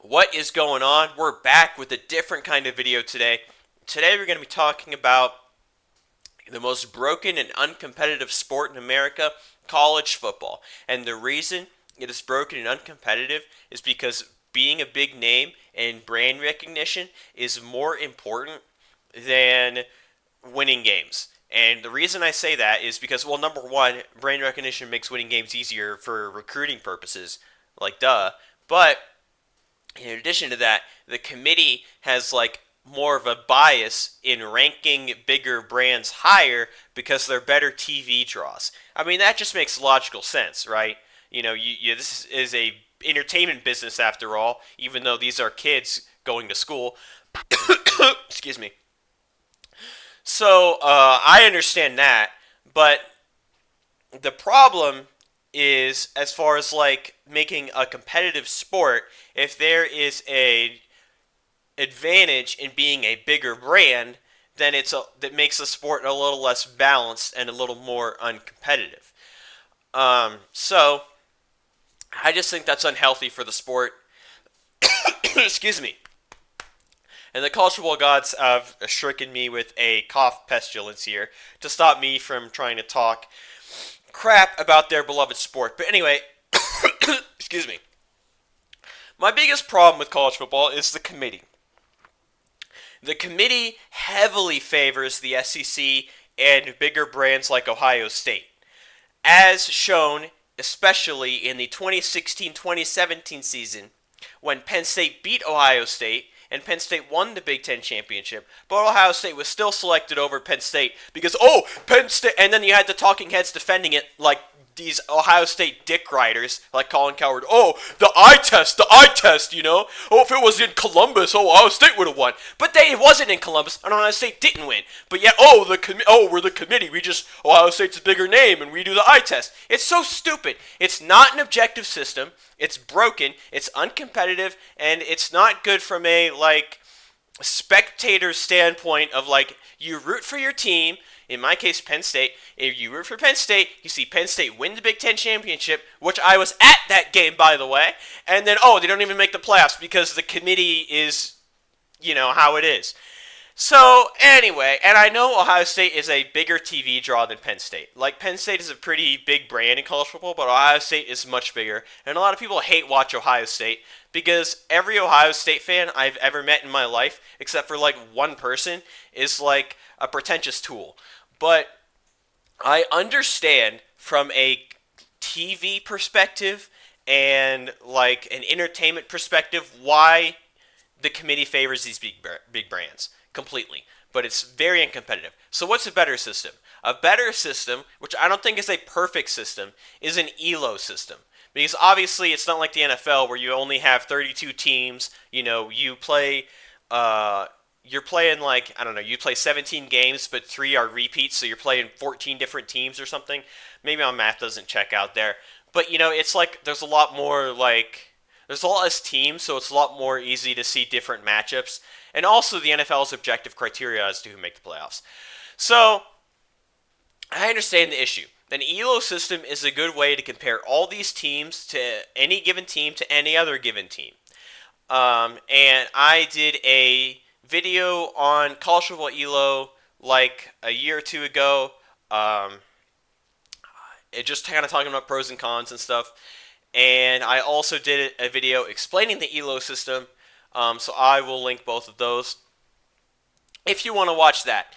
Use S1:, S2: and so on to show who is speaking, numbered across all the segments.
S1: What is going on? We're back with a different kind of video today. Today we're going to be talking about the most broken and uncompetitive sport in America, college football. And the reason it is broken and uncompetitive is because being a big name and brand recognition is more important than winning games. And the reason I say that is because, well, number one, brand recognition makes winning games easier for recruiting purposes, like duh. But in addition to that, the committee has like more of a bias in ranking bigger brands higher because they're better TV draws. I mean, that just makes logical sense, right? This is a entertainment business after all, even though these are kids going to school. Excuse me. So I understand that, but the problem is as far as like making a competitive sport, if there is a advantage in being a bigger brand, then that makes the sport a little less balanced and a little more uncompetitive. So I just think that's unhealthy for the sport. Excuse me. And the college football gods have stricken me with a cough pestilence here to stop me from trying to talk crap about their beloved sport. But anyway, excuse me. My biggest problem with college football is the committee. The committee heavily favors the SEC and bigger brands like Ohio State, as shown especially in the 2016-2017 season when Penn State beat Ohio State and Penn State won the Big Ten championship, but Ohio State was still selected over Penn State because, Penn State, and then you had the talking heads defending it like these Ohio State dick riders like Colin Cowherd. Oh, the eye test, you know? Oh, if it was in Columbus, Ohio State would have won. But it wasn't in Columbus, and Ohio State didn't win. But yet, we're the committee. Ohio State's a bigger name, and we do the eye test. It's so stupid. It's not an objective system. It's broken. It's uncompetitive, and it's not good from a spectator standpoint of you root for your team. In my case, Penn State. If you root for Penn State, you see Penn State win the Big Ten championship, which I was at that game, by the way. And then, they don't even make the playoffs because the committee is, how it is. So, anyway, and I know Ohio State is a bigger TV draw than Penn State. Penn State is a pretty big brand in college football, but Ohio State is much bigger. And a lot of people hate watch Ohio State because every Ohio State fan I've ever met in my life, except for one person, is a pretentious tool. But I understand from a TV perspective and an entertainment perspective why the committee favors these big brands completely. But it's very uncompetitive. So what's a better system? A better system, which I don't think is a perfect system, is an ELO system. Because obviously it's not like the NFL where you only have 32 teams. You play you're playing you play 17 games, but 3 are repeats, so you're playing 14 different teams or something. Maybe my math doesn't check out there. But, it's there's a lot more, there's a lot less teams, so it's a lot more easy to see different matchups. And also the NFL's objective criteria as to who make the playoffs. So, I understand the issue. An ELO system is a good way to compare all these teams to any given team to any other given team. And I did a video on college football ELO a year or two ago. It just kind of talking about pros and cons and stuff. And I also did a video explaining the ELO system. So I will link both of those if you want to watch that.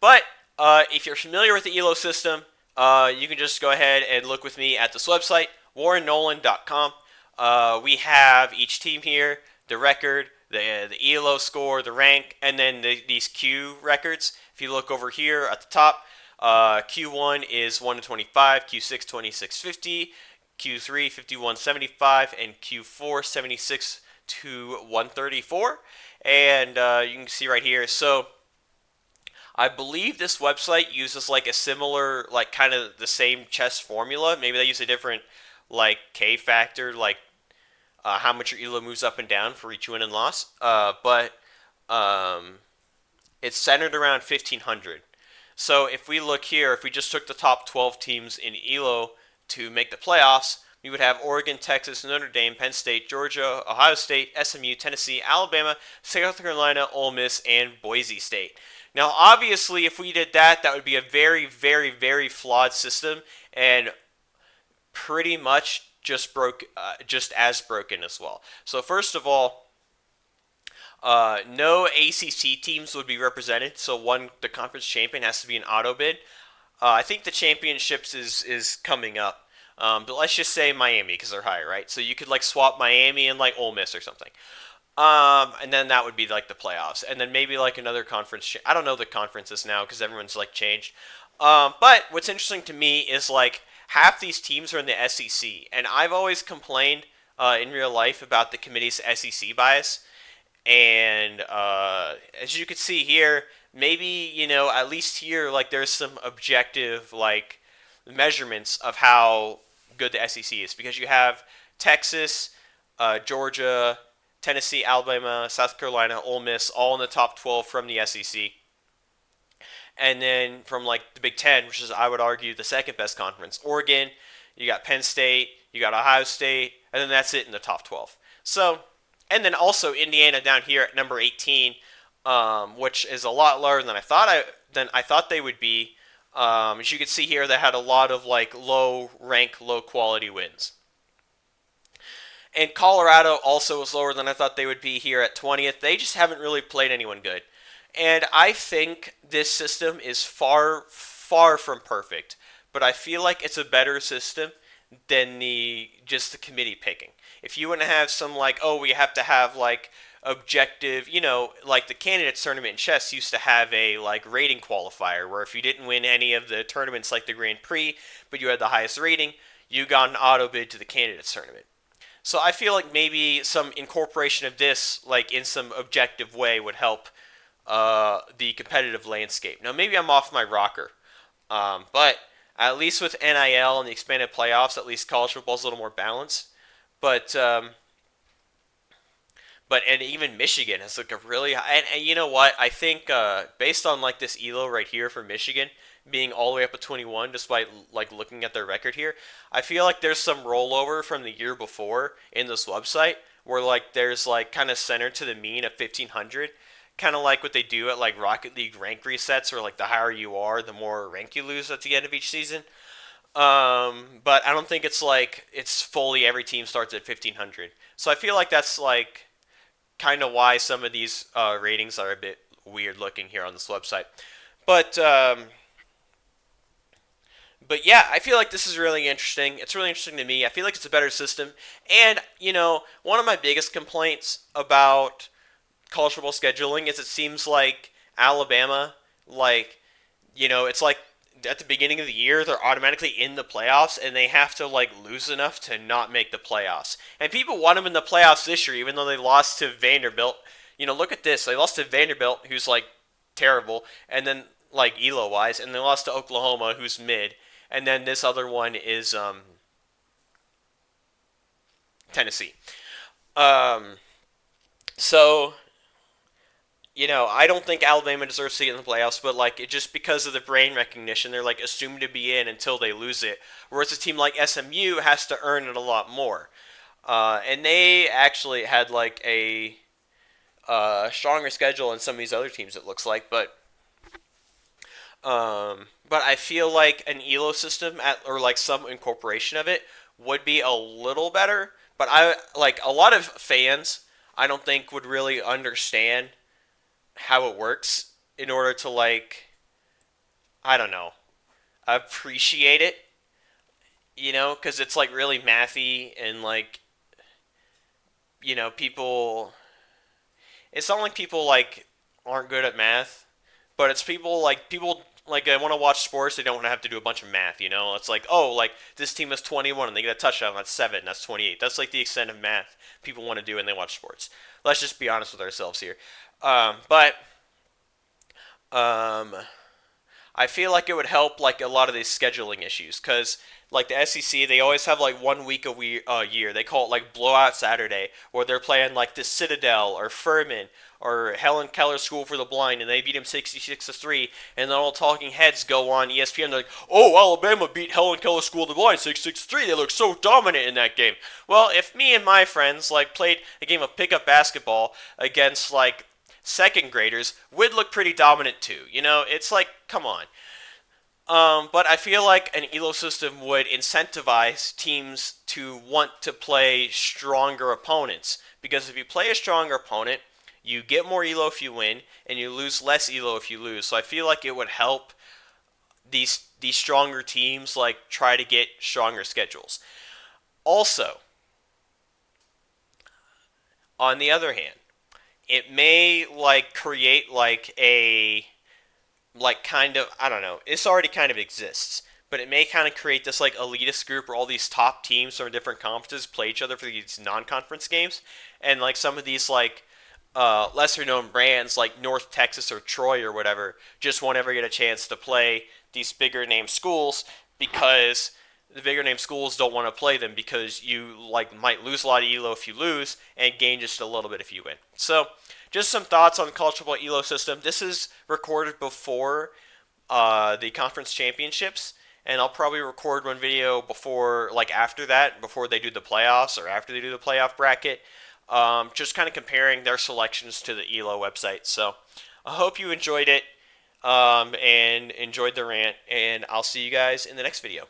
S1: But if you're familiar with the ELO system, you can just go ahead and look with me at this website, warrennolan.com. We have each team here, the record, the ELO score, the rank, and then these Q records. If you look over here at the top, Q1 is 1 to 25, Q6 2650, Q3 5175, and Q4 76 to 134. And you can see right here. So I believe this website uses a similar, kind of the same chess formula. Maybe they use a different K factor, how much your ELO moves up and down for each win and loss. But it's centered around 1,500. So if we look here, if we just took the top 12 teams in ELO to make the playoffs, we would have Oregon, Texas, Notre Dame, Penn State, Georgia, Ohio State, SMU, Tennessee, Alabama, South Carolina, Ole Miss, and Boise State. Now, obviously, if we did that, that would be a very, very, very flawed system, and pretty much just as broken as well. So first of all, no ACC teams would be represented. So the conference champion has to be an auto bid. I think the championships is coming up. But let's just say Miami because they're higher, right? So you could like swap Miami and like Ole Miss or something. And then that would be like the playoffs, and then maybe like another conference. I don't know the conferences now because everyone's like changed. But what's interesting to me is like half these teams are in the SEC, and I've always complained in real life about the committee's SEC bias. And as you can see here, maybe at least here like there's some objective like measurements of how good the SEC is because you have Texas, Georgia, Tennessee, Alabama, South Carolina, Ole Miss, all in the top 12 from the SEC. And then from like the Big Ten, which is I would argue the second best conference, Oregon, you got Penn State, you got Ohio State, and then that's it in the top 12. So, and then also Indiana down here at number 18, which is a lot lower than I thought they would be. As you can see here, they had a lot of like low rank, low quality wins. And Colorado also was lower than I thought they would be here at 20th. They just haven't really played anyone good. And I think this system is far, far from perfect. But I feel like it's a better system than just the committee picking. If you want to have some like, oh, we have to have like objective, like the candidates tournament in chess used to have a like rating qualifier where if you didn't win any of the tournaments like the Grand Prix, but you had the highest rating, you got an auto bid to the candidates tournament. So I feel like maybe some incorporation of this, like in some objective way, would help the competitive landscape. Now maybe I'm off my rocker, but at least with NIL and the expanded playoffs, at least college football is a little more balanced. But and even Michigan has like a really high, and you know what? I think based on like this ELO right here for Michigan being all the way up to 21, despite like looking at their record here, I feel like there's some rollover from the year before in this website where like there's like kind of centered to the mean of 1500, kind of like what they do at like Rocket League rank resets, where like the higher you are, the more rank you lose at the end of each season. But I don't think it's fully every team starts at 1500. So I feel like that's like kind of why some of these ratings are a bit weird looking here on this website. But yeah, I feel like this is really interesting. It's really interesting to me. I feel like it's a better system. And, one of my biggest complaints about college football scheduling is it seems like Alabama, like, it's like at the beginning of the year, they're automatically in the playoffs, and they have to, like, lose enough to not make the playoffs. And people want them in the playoffs this year, even though they lost to Vanderbilt. Look at this. They lost to Vanderbilt, who's, like, terrible, and then, like, ELO-wise, and they lost to Oklahoma, who's mid. And then this other one is Tennessee. So, I don't think Alabama deserves to get in the playoffs, but like just because of the brain recognition, they're like assumed to be in until they lose it. Whereas a team like SMU has to earn it a lot more. And they actually had like a stronger schedule than some of these other teams, it looks like, but I feel like an ELO system or like some incorporation of it would be a little better. But I like a lot of fans I don't think would really understand how it works in order to like I don't know appreciate it, because it's like really mathy and like people. It's not like people like aren't good at math, but it's people like I want to watch sports. They don't want to have to do a bunch of math. It's like, oh, like this team is 21 and they get a touchdown. That's 7. That's 28. That's like the extent of math people want to do when they watch sports. Let's just be honest with ourselves here. But I feel like it would help like a lot of these scheduling issues because like the SEC, they always have like 1 week a year. They call it like Blowout Saturday, where they're playing like the Citadel or Furman or Helen Keller School for the Blind, and they beat them 66-3. And then all talking heads go on ESPN. They're like, "Oh, Alabama beat Helen Keller School of the Blind 66-3. They look so dominant in that game." Well, if me and my friends like played a game of pickup basketball against like second graders, we'd look pretty dominant too. You know, it's like, come on. But I feel like an ELO system would incentivize teams to want to play stronger opponents. Because if you play a stronger opponent, you get more ELO if you win, and you lose less ELO if you lose. So I feel like it would help these stronger teams like try to get stronger schedules. Also, on the other hand, it may like create like a like kind of, I don't know, it's already kind of exists, but it may kind of create this like elitist group where all these top teams from different conferences play each other for these non-conference games, and like some of these like lesser known brands like North Texas or Troy or whatever just won't ever get a chance to play these bigger name schools because the bigger name schools don't want to play them because you like might lose a lot of ELO if you lose and gain just a little bit if you win. So just some thoughts on the college football ELO system. This is recorded before the conference championships, and I'll probably record one video before, like after that, before they do the playoffs or after they do the playoff bracket. Just kind of comparing their selections to the ELO website. So I hope you enjoyed it and enjoyed the rant, and I'll see you guys in the next video.